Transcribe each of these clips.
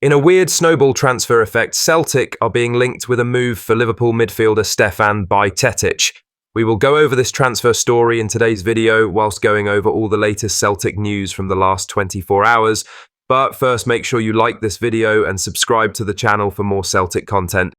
In a weird snowball transfer effect, Celtic are being linked with a move for Liverpool midfielder Stefan Bajcetic. We will go over this transfer story in today's video whilst going over all the latest Celtic news from the last 24 hours. But first, make sure you like this video and subscribe to the channel for more Celtic content.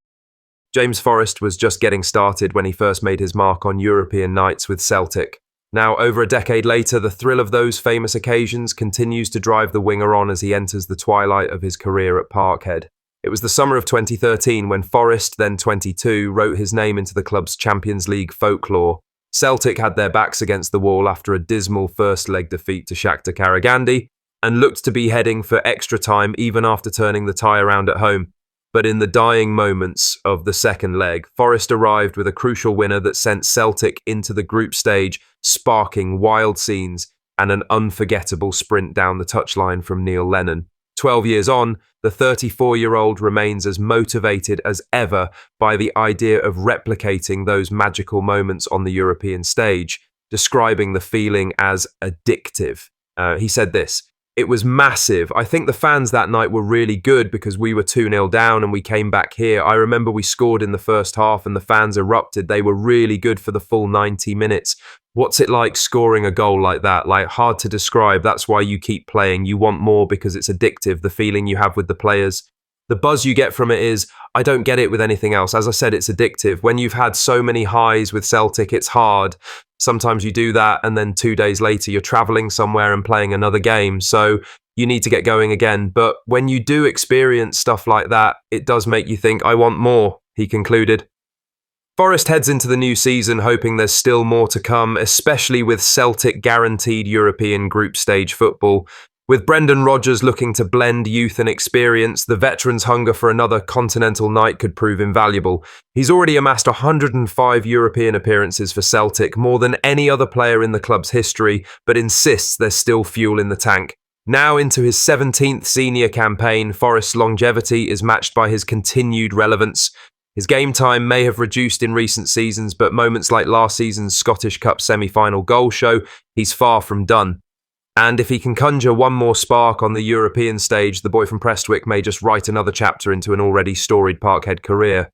James Forrest was just getting started when he first made his mark on European nights with Celtic. Now, over a decade later, the thrill of those famous occasions continues to drive the winger on as he enters the twilight of his career at Parkhead. It was the summer of 2013 when Forrest, then 22, wrote his name into the club's Champions League folklore. Celtic had their backs against the wall after a dismal first-leg defeat to Shakhtar Karagandy and looked to be heading for extra time even after turning the tie around at home. But in the dying moments of the second leg, Forrest arrived with a crucial winner that sent Celtic into the group stage, sparking wild scenes and an unforgettable sprint down the touchline from Neil Lennon. 12 years on, the 34-year-old remains as motivated as ever by the idea of replicating those magical moments on the European stage, describing the feeling as addictive. He said this: "It was massive. I think the fans that night were really good because we were 2-0 down and we came back here. I remember we scored in the first half and the fans erupted. They were really good for the full 90 minutes. What's it like scoring a goal like that? Like, hard to describe. That's why you keep playing. You want more because it's addictive, the feeling you have with the players. The buzz you get from it is, I don't get it with anything else. As I said, it's addictive. When you've had so many highs with Celtic, it's hard. Sometimes you do that and then 2 days later you're travelling somewhere and playing another game. So you need to get going again. But when you do experience stuff like that, it does make you think, I want more," he concluded. Forrest heads into the new season hoping there's still more to come, especially with Celtic guaranteed European group stage football. With Brendan Rodgers looking to blend youth and experience, the veteran's hunger for another continental night could prove invaluable. He's already amassed 105 European appearances for Celtic, more than any other player in the club's history, but insists there's still fuel in the tank. Now into his 17th senior campaign, Forrest's longevity is matched by his continued relevance. His game time may have reduced in recent seasons, but moments like last season's Scottish Cup semi-final goal show he's far from done. And if he can conjure one more spark on the European stage, the boy from Prestwick may just write another chapter into an already storied Parkhead career.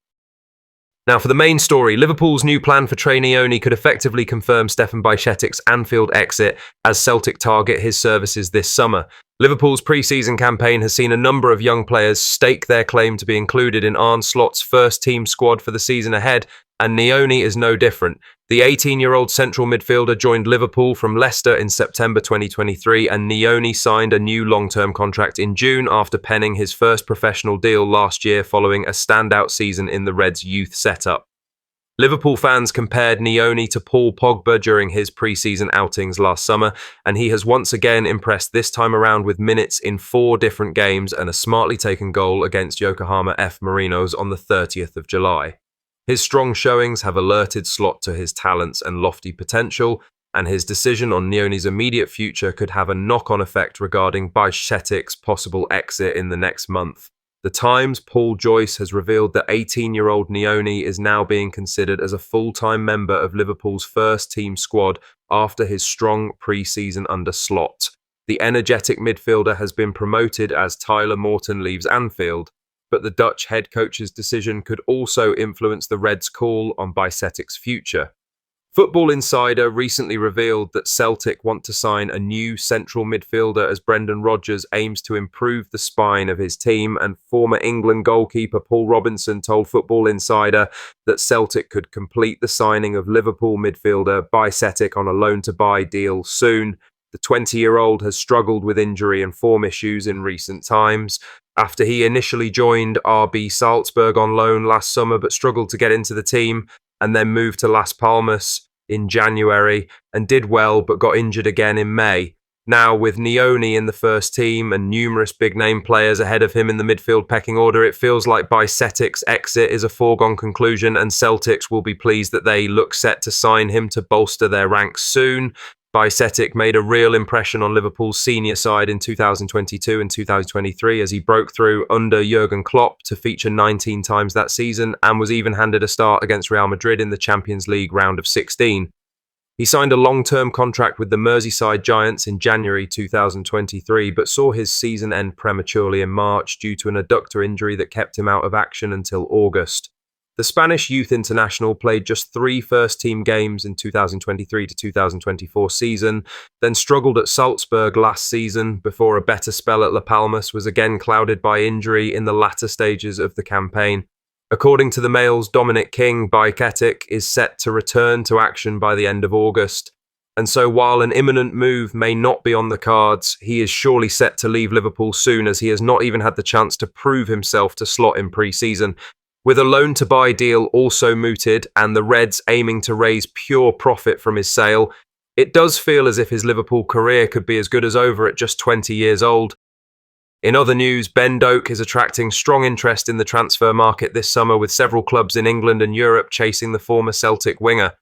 Now for the main story, Liverpool's new plan for trainee Oni could effectively confirm Stefan Bajcetic's Anfield exit as Celtic target his services this summer. Liverpool's pre-season campaign has seen a number of young players stake their claim to be included in Arne Slot's first-team squad for the season ahead, and Nioni is no different. The 18-year-old central midfielder joined Liverpool from Leicester in September 2023, and Nioni signed a new long-term contract in June after penning his first professional deal last year following a standout season in the Reds' youth setup. Liverpool fans compared Nioni to Paul Pogba during his pre-season outings last summer, and he has once again impressed this time around with minutes in 4 different games and a smartly taken goal against Yokohama F. Marinos on the 30th of July. His strong showings have alerted Slot to his talents and lofty potential, and his decision on Nioni's immediate future could have a knock-on effect regarding Bajcetic's possible exit in the next month. The Times' Paul Joyce has revealed that 18-year-old Nioni is now being considered as a full-time member of Liverpool's first-team squad after his strong pre-season under Slot. The energetic midfielder has been promoted as Tyler Morton leaves Anfield, but the Dutch head coach's decision could also influence the Reds' call on Bajcetic's future. Football Insider recently revealed that Celtic want to sign a new central midfielder as Brendan Rodgers aims to improve the spine of his team, and former England goalkeeper Paul Robinson told Football Insider that Celtic could complete the signing of Liverpool midfielder Bajcetic on a loan-to-buy deal soon. The 20-year-old has struggled with injury and form issues in recent times. After he initially joined RB Salzburg on loan last summer but struggled to get into the team, and then moved to Las Palmas in January and did well but got injured again in May. Now, with Nioni in the first team and numerous big-name players ahead of him in the midfield pecking order, it feels like Bajcetic's exit is a foregone conclusion, and Celtics will be pleased that they look set to sign him to bolster their ranks soon. Bajcetic made a real impression on Liverpool's senior side in 2022 and 2023 as he broke through under Jurgen Klopp to feature 19 times that season and was even handed a start against Real Madrid in the Champions League round of 16. He signed a long-term contract with the Merseyside Giants in January 2023, but saw his season end prematurely in March due to an adductor injury that kept him out of action until August. The Spanish youth international played just 3 first-team games in 2023 to 2024 season, then struggled at Salzburg last season before a better spell at La Palmas was again clouded by injury in the latter stages of the campaign. According to the Mail's Dominic King, Bajcetic is set to return to action by the end of August. And so while an imminent move may not be on the cards, he is surely set to leave Liverpool soon, as he has not even had the chance to prove himself to slot in pre-season. With a loan-to-buy deal also mooted and the Reds aiming to raise pure profit from his sale, it does feel as if his Liverpool career could be as good as over at just 20 years old. In other news, Doak is attracting strong interest in the transfer market this summer, with several clubs in England and Europe chasing the former Celtic winger.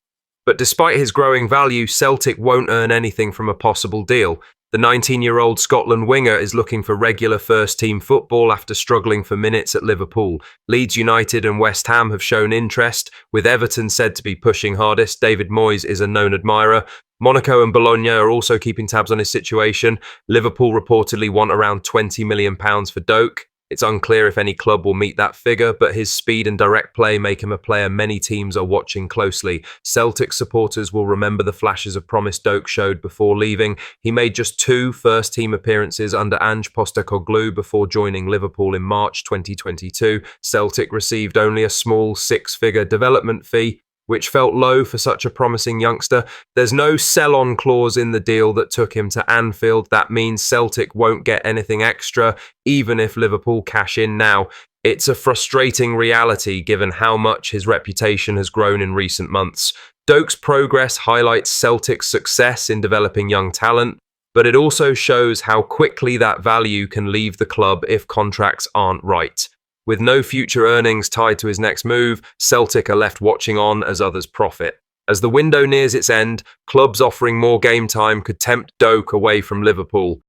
But despite his growing value, Celtic won't earn anything from a possible deal. The 19-year-old Scotland winger is looking for regular first-team football after struggling for minutes at Liverpool. Leeds United and West Ham have shown interest, with Everton said to be pushing hardest. David Moyes is a known admirer. Monaco and Bologna are also keeping tabs on his situation. Liverpool reportedly want around £20 million for Doak. It's unclear if any club will meet that figure, but his speed and direct play make him a player many teams are watching closely. Celtic supporters will remember the flashes of promise Doak showed before leaving. He made just 2 first-team appearances under Ange Postecoglou before joining Liverpool in March 2022. Celtic received only a small 6-figure development fee, which felt low for such a promising youngster. There's no sell-on clause in the deal that took him to Anfield. That means Celtic won't get anything extra, even if Liverpool cash in now. It's a frustrating reality given how much his reputation has grown in recent months. Doak's progress highlights Celtic's success in developing young talent, but it also shows how quickly that value can leave the club if contracts aren't right. With no future earnings tied to his next move, Celtic are left watching on as others profit. As the window nears its end, clubs offering more game time could tempt Doak away from Liverpool.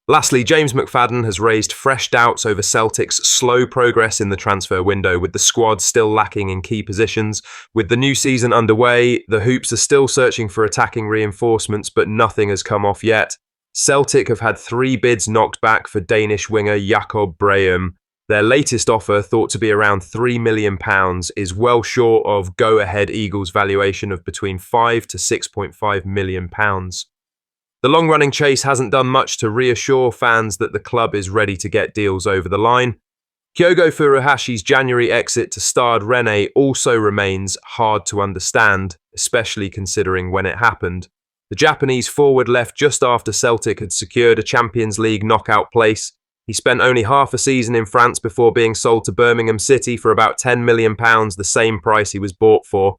Lastly, James McFadden has raised fresh doubts over Celtic's slow progress in the transfer window, with the squad still lacking in key positions. With the new season underway, the Hoops are still searching for attacking reinforcements, but nothing has come off yet. Celtic have had 3 bids knocked back for Danish winger Jakob Brahim. Their latest offer, thought to be around £3 million, is well short of go-ahead Eagles' valuation of between £5 to £6.5 million. The long-running chase hasn't done much to reassure fans that the club is ready to get deals over the line. Kyogo Furuhashi's January exit to Stade Rennais also remains hard to understand, especially considering when it happened. The Japanese forward left just after Celtic had secured a Champions League knockout place. He spent only half a season in France before being sold to Birmingham City for about £10 million, the same price he was bought for.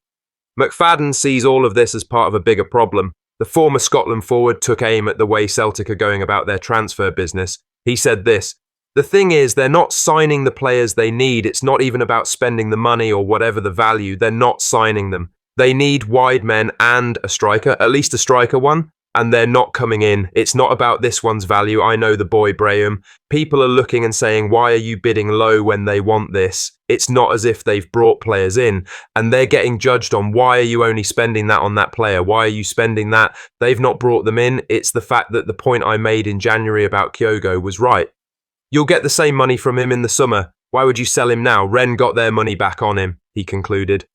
McFadden sees all of this as part of a bigger problem. The former Scotland forward took aim at the way Celtic are going about their transfer business. He said this: "The thing is, they're not signing the players they need. It's not even about spending the money or whatever the value. They're not signing them. They need wide men and a striker, at least a striker one. And they're not coming in. It's not about this one's value. I know the boy Brahim. People are looking and saying, why are you bidding low when they want this? It's not as if they've brought players in, and they're getting judged on, why are you only spending that on that player? Why are you spending that? They've not brought them in. It's the fact that the point I made in January about Kyogo was right. You'll get the same money from him in the summer. Why would you sell him now? Rennes got their money back on him," he concluded.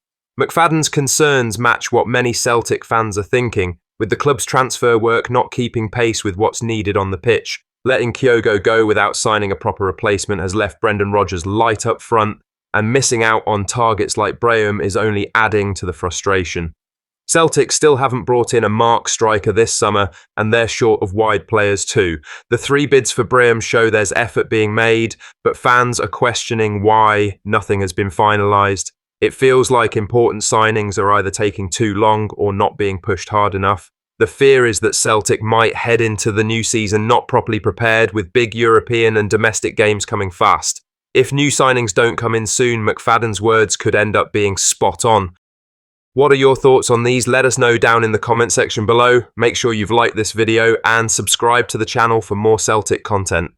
McFadden's concerns match what many Celtic fans are thinking, with the club's transfer work not keeping pace with what's needed on the pitch. Letting Kyogo go without signing a proper replacement has left Brendan Rodgers light up front, and missing out on targets like Brahim is only adding to the frustration. Celtic still haven't brought in a mark striker this summer, and they're short of wide players too. The 3 bids for Brahim show there's effort being made, but fans are questioning why nothing has been finalised. It feels like important signings are either taking too long or not being pushed hard enough. The fear is that Celtic might head into the new season not properly prepared, with big European and domestic games coming fast. If new signings don't come in soon, McFadden's words could end up being spot on. What are your thoughts on these? Let us know down in the comment section below. Make sure you've liked this video and subscribe to the channel for more Celtic content.